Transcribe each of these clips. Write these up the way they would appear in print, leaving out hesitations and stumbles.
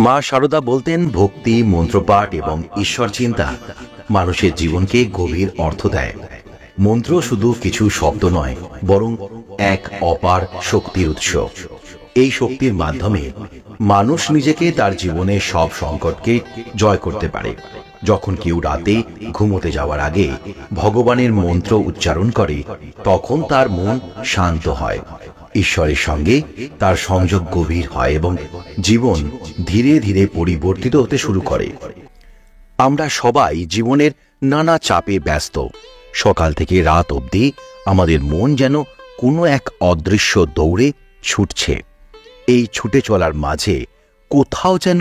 মা শারদা বলতেন, ভক্তি, মন্ত্রপাঠ এবং ঈশ্বর চিন্তা মানুষের জীবনকে গভীর অর্থ দেয়। মন্ত্র শুধু কিছু শব্দ নয়, বরং এক অপার শক্তির উৎস। এই শক্তির মাধ্যমে মানুষ নিজেকে, তার জীবনের সব সংকটকে জয় করতে পারে। যখন কেউ রাতে ঘুমোতে যাওয়ার আগে ভগবানের মন্ত্র উচ্চারণ করে, তখন তার মন শান্ত হয়, ঈশ্বরের সঙ্গে তার সংযোগ গভীর হয় এবং জীবন ধীরে ধীরে পরিবর্তিত হতে শুরু করে। আমরা সবাই জীবনের নানা চাপে ব্যস্ত। সকাল থেকে রাত অবধি আমাদের মন যেন কোনো এক অদৃশ্য দৌড়ে ছুটছে। এই ছুটে চলার মাঝে কোথাও যেন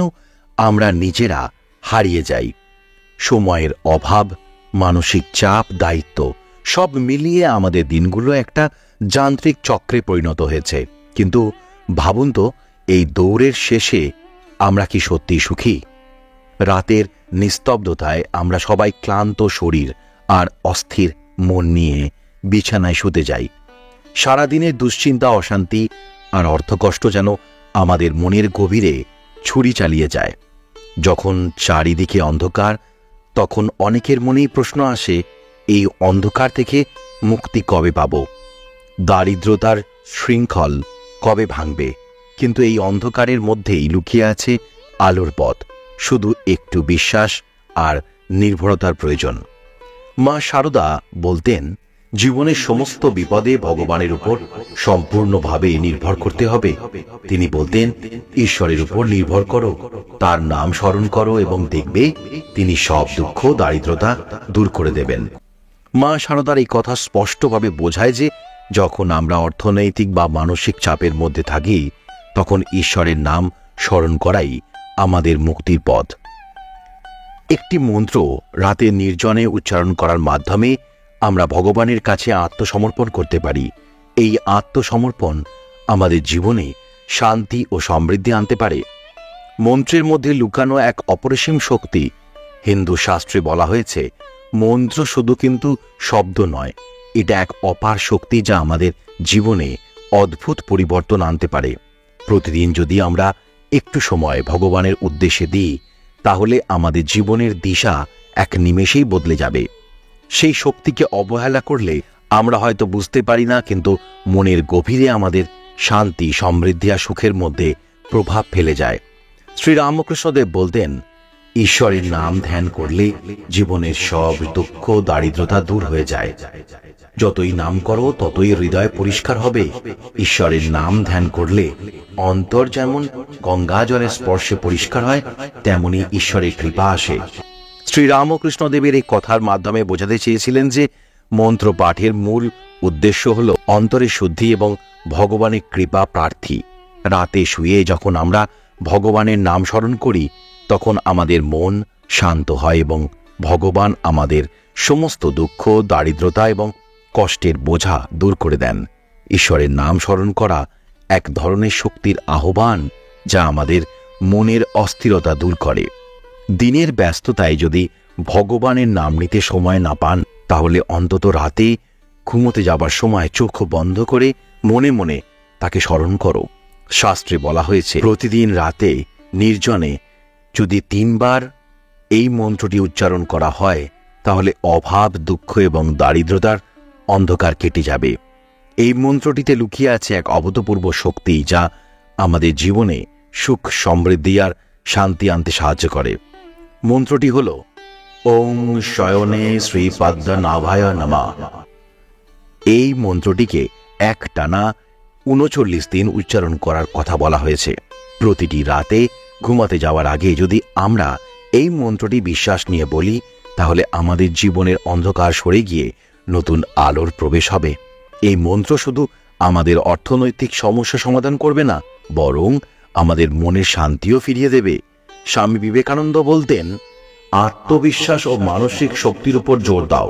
আমরা নিজেরা হারিয়ে যাই। সময়ের অভাব, মানসিক চাপ, দায়িত্ব সব মিলিয়ে আমাদের দিনগুলো একটা যান্ত্রিক চক্রে পরিণত হয়েছে। কিন্তু ভাবুন তো, এই দৌড়ের শেষে আমরা কি সত্যি সুখী? রাতের নিস্তব্ধতায় আমরা সবাই ক্লান্ত শরীর আর অস্থির মন নিয়ে বিছানায় শুতে যাই। সারাদিনের দুশ্চিন্তা, অশান্তি আর অর্থকষ্ট যেন আমাদের মনের গভীরে ছুরি চালিয়ে যায়। যখন চারিদিকে অন্ধকার, তখন অনেকের মনেই প্রশ্ন আসে, এই অন্ধকার থেকে মুক্তি কবে পাব? দারিদ্রতার শৃঙ্খল কবে ভাঙবে? কিন্তু এই অন্ধকারের মধ্যেই লুকিয়ে আছে আলোর পথ। শুধু একটু বিশ্বাস আর নির্ভরতার প্রয়োজন। মা শারদা বলতেন, জীবনের সমস্ত বিপদে ভগবানের উপর সম্পূর্ণভাবে নির্ভর করতে হবে। তিনি বলতেন, ঈশ্বরের উপর নির্ভর করো, তার নাম স্মরণ করো এবং দেখবে তিনি সব দুঃখ, দারিদ্রতা দূর করে দেবেন। মা শারদার এই কথা স্পষ্টভাবে বোঝায় যে যখন আমরা অর্থনৈতিক বা মানসিক চাপের মধ্যে থাকি, তখন ঈশ্বরের নাম স্মরণ করাই আমাদের মুক্তির পথ। একটি মন্ত্র রাতে নির্জনে উচ্চারণ করার মাধ্যমে আমরা ভগবানের কাছে আত্মসমর্পণ করতে পারি। এই আত্মসমর্পণ আমাদের জীবনে শান্তি ও সমৃদ্ধি আনতে পারে। মন্ত্রের মধ্যে লুকানো এক অপরিসীম শক্তি। হিন্দু শাস্ত্রে বলা হয়েছে, মন্ত্র শুধু কিন্তু শব্দ নয়, এটা এক অপার শক্তি যা আমাদের জীবনে অদ্ভুত পরিবর্তন আনতে পারে। প্রতিদিন যদি আমরা একটু সময় ভগবানের উদ্দেশ্যে দিই, তাহলে আমাদের জীবনের দিশা এক নিমেষেই বদলে যাবে। সেই শক্তিকে অবহেলা করলে আমরা হয়তো বুঝতে পারি না, কিন্তু মনের গভীরে আমাদের শান্তি, সমৃদ্ধি আর সুখের মধ্যে প্রভাব ফেলে যায়। শ্রীরামকৃষ্ণদেব বলতেন, ঈশ্বরের নাম ধ্যান করলে জীবনের সব দুঃখ, দারিদ্রতা দূর হয়ে যায়। যতই নাম করো ততই হৃদয় পরিষ্কার হবে। ঈশ্বরের নাম ধ্যান করলে অন্তর যেমন গঙ্গা জলের স্পর্শে পরিষ্কার হয়, তেমনি ঈশ্বরের কৃপা আসে। শ্রীরামকৃষ্ণদেবের এই কথার মাধ্যমে বোঝাতে চেয়েছিলেন যে মন্ত্র পাঠের মূল উদ্দেশ্য হল অন্তরের শুদ্ধি এবং ভগবানের কৃপা প্রার্থী। রাতে শুয়ে যখন আমরা ভগবানের নাম স্মরণ করি, তখন আমাদের মন শান্ত হয় এবং ভগবান আমাদের সমস্ত দুঃখ, দারিদ্রতা এবং কষ্টের বোঝা দূর করে দেন। ঈশ্বরের নাম স্মরণ করা এক ধরনের শক্তির আহ্বান, যা আমাদের মনের অস্থিরতা দূর করে। দিনের ব্যস্ততায় যদি ভগবানের নাম নিতে সময় না পান, তাহলে অন্তত রাতে ঘুমোতে যাবার সময় চোখ বন্ধ করে মনে মনে তাকে স্মরণ করো। শাস্ত্রে বলা হয়েছে, প্রতিদিন রাতে নির্জনে যদি 3 বার এই মন্ত্রটি উচ্চারণ করা হয়, তাহলে অভাব, দুঃখ এবং দারিদ্রতার অন্ধকার কেটে যাবে। এই মন্ত্রটিতে লুকিয়ে আছে এক অভূতপূর্ব শক্তি, যা আমাদের জীবনে সুখ, সমৃদ্ধি আর শান্তি আনতে সাহায্য করে। মন্ত্রটি হল ওং শয়নে শ্রীপদ্মনাভায় নমঃ। এই মন্ত্রটিকে একটানা 39 দিন উচ্চারণ করার কথা বলা হয়েছে। প্রতিটি রাতে ঘুমাতে যাওয়ার আগে যদি আমরা এই মন্ত্রটি বিশ্বাস নিয়ে বলি, তাহলে আমাদের জীবনের অন্ধকার সরে গিয়ে নতুন আলোর প্রবেশ হবে। এই মন্ত্র শুধু আমাদের অর্থনৈতিক সমস্যা সমাধান করবে না, বরং আমাদের মনের শান্তিও ফিরিয়ে দেবে। স্বামী বিবেকানন্দ বলতেন, আত্মবিশ্বাস ও মানসিক শক্তির উপর জোর দাও।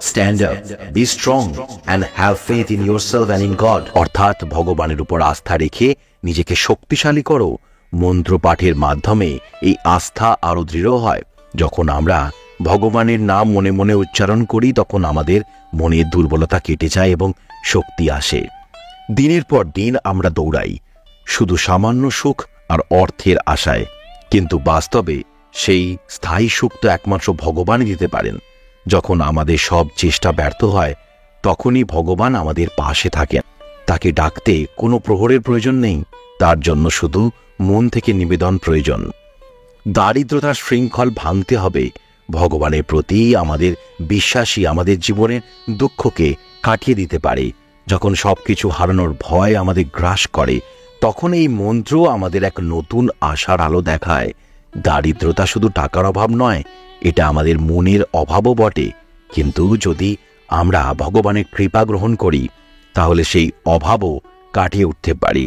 Stand up, be strong and have faith in yourself and in god. অর্থাৎ ভগবানের উপর আস্থা রেখে নিজেকে শক্তিশালী করো। মন্ত্র পাঠের মাধ্যমে এই আস্থা আরো দৃঢ় হয়। যখন আমরা ভগবানের নাম মনে মনে উচ্চারণ করি, তখন আমাদের মনের দুর্বলতা কেটে যায় এবং শক্তি আসে। দিনের পর দিন আমরা দৌড়াই শুধু সামান্য সুখ আর অর্থের আশায়, কিন্তু বাস্তবে সেই স্থায়ী সুখ তো একমাত্র ভগবানই দিতে পারেন। যখন আমাদের সব চেষ্টা ব্যর্থ হয় তখনই ভগবান আমাদের পাশে থাকেন। তাকে ডাকতে কোনো প্রহরের প্রয়োজন নেই, তার জন্য শুধু মন থেকে নিবেদন প্রয়োজন। দারিদ্রতার শৃঙ্খল ভাঙতে হবে। ভগবানের প্রতি আমাদের বিশ্বাসী আমাদের জীবনের দুঃখকে কাটিয়ে দিতে পারে। যখন সবকিছু হারানোর ভয় আমাদের গ্রাস করে তখন এই মন্ত্র আমাদের এক নতুন আশার আলো দেখায়। দারিদ্রতা শুধু টাকার অভাব নয়, এটা আমাদের মনের অভাবও বটে। কিন্তু যদি আমরা ভগবানের কৃপা গ্রহণ করি তাহলে সেই অভাবও কাটিয়ে উঠতে পারি।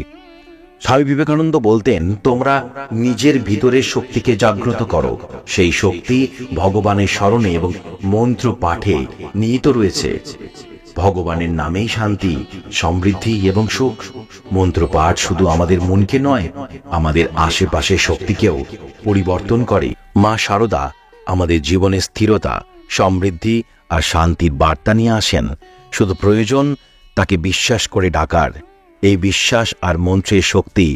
স্বামী বিবেকানন্দ বলতেন, তোমরা নিজের ভিতরের শক্তিকে জাগ্রত করো। সেই শক্তি ভগবানের স্মরণে এবং মন্ত্র পাঠে নিহিত রয়েছে। ভগবানের নামেই শান্তি, সমৃদ্ধি এবং সুখ। মন্ত্র পাঠ শুধু আমাদের মনকে নয়, আমাদের আশেপাশের শক্তিকেও পরিবর্তন করে। মা শারদা আমাদের জীবনে স্থিরতা, সমৃদ্ধি আর শান্তির বার্তা নিয়ে আসেন। শুধু প্রয়োজন তাকে বিশ্বাস করে ডাকার। এই বিশ্বাস আর মন্ত্রের শক্তি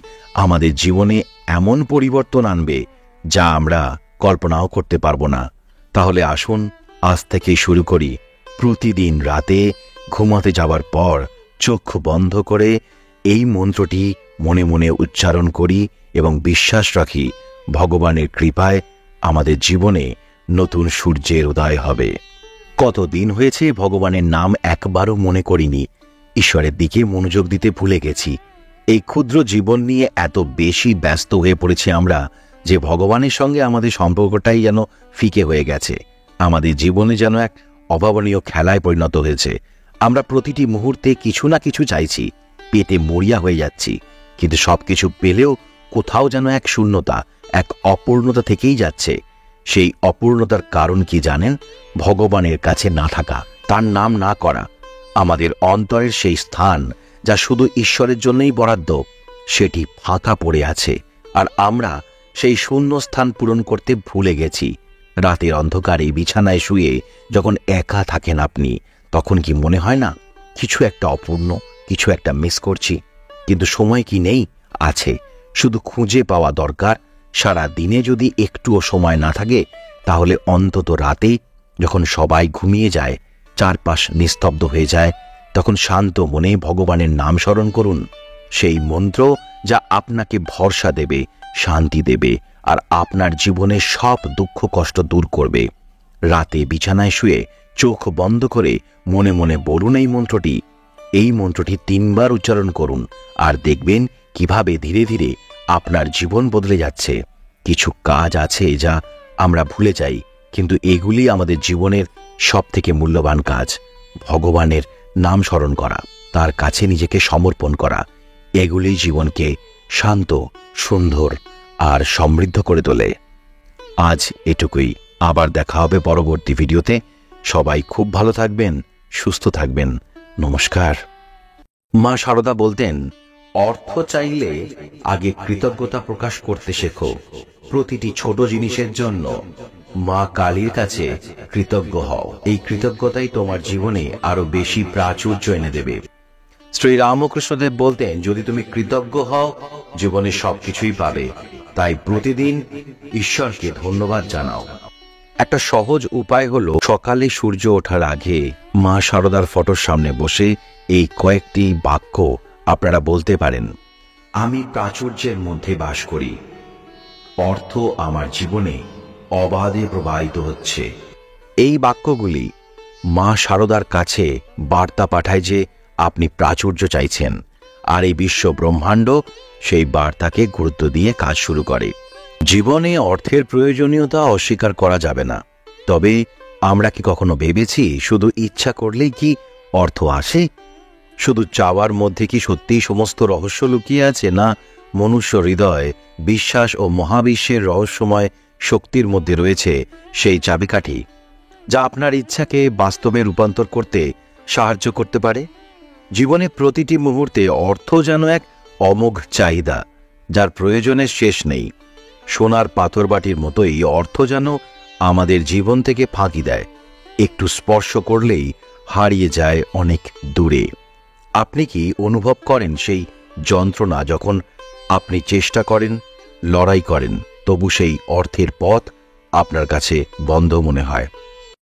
আমাদের জীবনে এমন পরিবর্তন আনবে যা আমরা কল্পনাও করতে পারবো না। তাহলে আসুন আজ থেকেই শুরু করি। প্রতিদিন রাতে ঘুমাতে যাওয়ার পর চোখ বন্ধ করে এই মন্ত্রটি মনে মনে উচ্চারণ করি এবং বিশ্বাস রাখি ভগবানের কৃপায় আমাদের জীবনে নতুন সূর্যের উদয় হবে। কতদিন হয়েছে ভগবানের নাম একবারও মনে করিনি, ঈশ্বরের দিকে মনোযোগ দিতে ভুলে গেছি। এই ক্ষুদ্র জীবন নিয়ে এত বেশি ব্যস্ত হয়ে পড়েছি আমরা যে ভগবানের সঙ্গে আমাদের সম্পর্কটাই যেন ফিকে হয়ে গেছে। আমাদের জীবনে যেন এক অভাবনীয় খেলায় পরিণত হয়েছে। আমরা প্রতিটি মুহূর্তে কিছু না কিছু চাইছি, পেটে মরিয়া হয়ে যাচ্ছি, কিন্তু সবকিছু পেলেও কোথাও যেন এক শূন্যতা, এক অপূর্ণতা থেকেই যাচ্ছে। সেই অপূর্ণতার কারণ কি জানেন? ভগবানের কাছে না থাকা, তার নাম না করা। আমাদের অন্তরের সেই স্থান যা শুধু ঈশ্বরের জন্যই বরাদ্দ, সেটি ফাঁকা পড়ে আছে, আর আমরা সেই শূন্য স্থান পূরণ করতে ভুলে গেছি। রাতের অন্ধকারে বিছানায় শুয়ে যখন একা থাকেন আপনি, তখন কি মনে হয় না কিছু একটা অপূর্ণ, কিছু একটা মিস করছি? কিন্তু সময় কি নেই? আছে, শুধু খুঁজে পাওয়া দরকার। সারা দিনে যদি একটুও সময় না থাকে তাহলে অন্তত রাতে যখন সবাই ঘুমিয়ে যায়, চারপাশ নিস্তব্ধ হয়ে যায়, তখন শান্ত মনে ভগবানের নাম স্মরণ করুন। সেই মন্ত্র যা আপনাকে ভরসা দেবে, শান্তি দেবে আর আপনার জীবনের সব দুঃখ কষ্ট দূর করবে। রাতে বিছানায় শুয়ে চোখ বন্ধ করে মনে মনে বলুন এই মন্ত্রটি। এই মন্ত্রটি 3 বার উচ্চারণ করুন আর দেখবেন কিভাবে ধীরে ধীরে আপনার জীবন বদলে যাচ্ছে। কিছু কাজ আছে যা আমরা ভুলে যাই, কিন্তু এগুলি আমাদের জীবনের সবথেকে মূল্যবান কাজ। ভগবানের নাম স্মরণ করা, তার কাছে নিজেকে সমর্পণ করা, এগুলি জীবনকে শান্ত, সুন্দর আর সমৃদ্ধ করে তোলে। আজ এটুকুই। আবার দেখা হবে পরবর্তী ভিডিওতে। সবাই খুব ভালো থাকবেন, সুস্থ থাকবেন। নমস্কার। মা শারদা বলতেন, অর্থ চাইলে আগে কৃতজ্ঞতা প্রকাশ করতে শেখো। প্রতিটি ছোট জিনিসের জন্য মা কালীর কাছে কৃতজ্ঞ হও। এই কৃতজ্ঞতাই তোমার জীবনে আরো বেশি প্রাচুর্য এনে দেবে। শ্রী রামকৃষ্ণদেব বলতেন, যদি তুমি কৃতজ্ঞ হও জীবনে সবকিছুই পাবে। তাই প্রতিদিন ঈশ্বরকে ধন্যবাদ জানাও। একটা সহজ উপায় হলো সকালে সূর্য ওঠার আগে মা শারদার ফটোর সামনে বসে এই কয়েকটি বাক্য আপনারা বলতে পারেন। আমি প্রাচুর্যের মধ্যে বাস করি, অর্থ আমার জীবনে অবাধে প্রবাহিত হচ্ছে। এই বাক্যগুলি মা শারদার কাছে বার্তা পাঠায় যে আপনি প্রাচুর্য চাইছেন, আর এই বিশ্ব ব্রহ্মাণ্ড সেই বার্তাকে গুরুত্ব দিয়ে কাজ শুরু করে। জীবনে অর্থের প্রয়োজনীয়তা অস্বীকার করা যাবে না, তবে আমরা কি কখনো ভেবেছি শুধু ইচ্ছা করলেই কি অর্থ আসে? শুধু চাওয়ার মধ্যে কি সত্যিই সমস্ত রহস্য লুকিয়ে আছে? না, মনুষ্য হৃদয়, বিশ্বাস ও মহাবিশ্বের রহস্যময় শক্তির মধ্যে রয়েছে সেই চাবিকাঠি যা আপনার ইচ্ছাকে বাস্তবে রূপান্তর করতে সাহায্য করতে পারে। জীবনে প্রতিটি মুহূর্তে অর্থ যেন এক অমোঘ চাহিদা যার প্রয়োজনের শেষ নেই। সোনার পাথরবাটির মতোই অর্থ যেন আমাদের জীবন থেকে ফাঁকি দেয়, একটু স্পর্শ করলেই হারিয়ে যায় অনেক দূরে। আপনি কি অনুভব করেন সেই যন্ত্রণা যখন আপনি চেষ্টা করেন, লড়াই করেন, তবু সেই অর্থের পথ আপনার কাছে বন্ধ মনে হয়।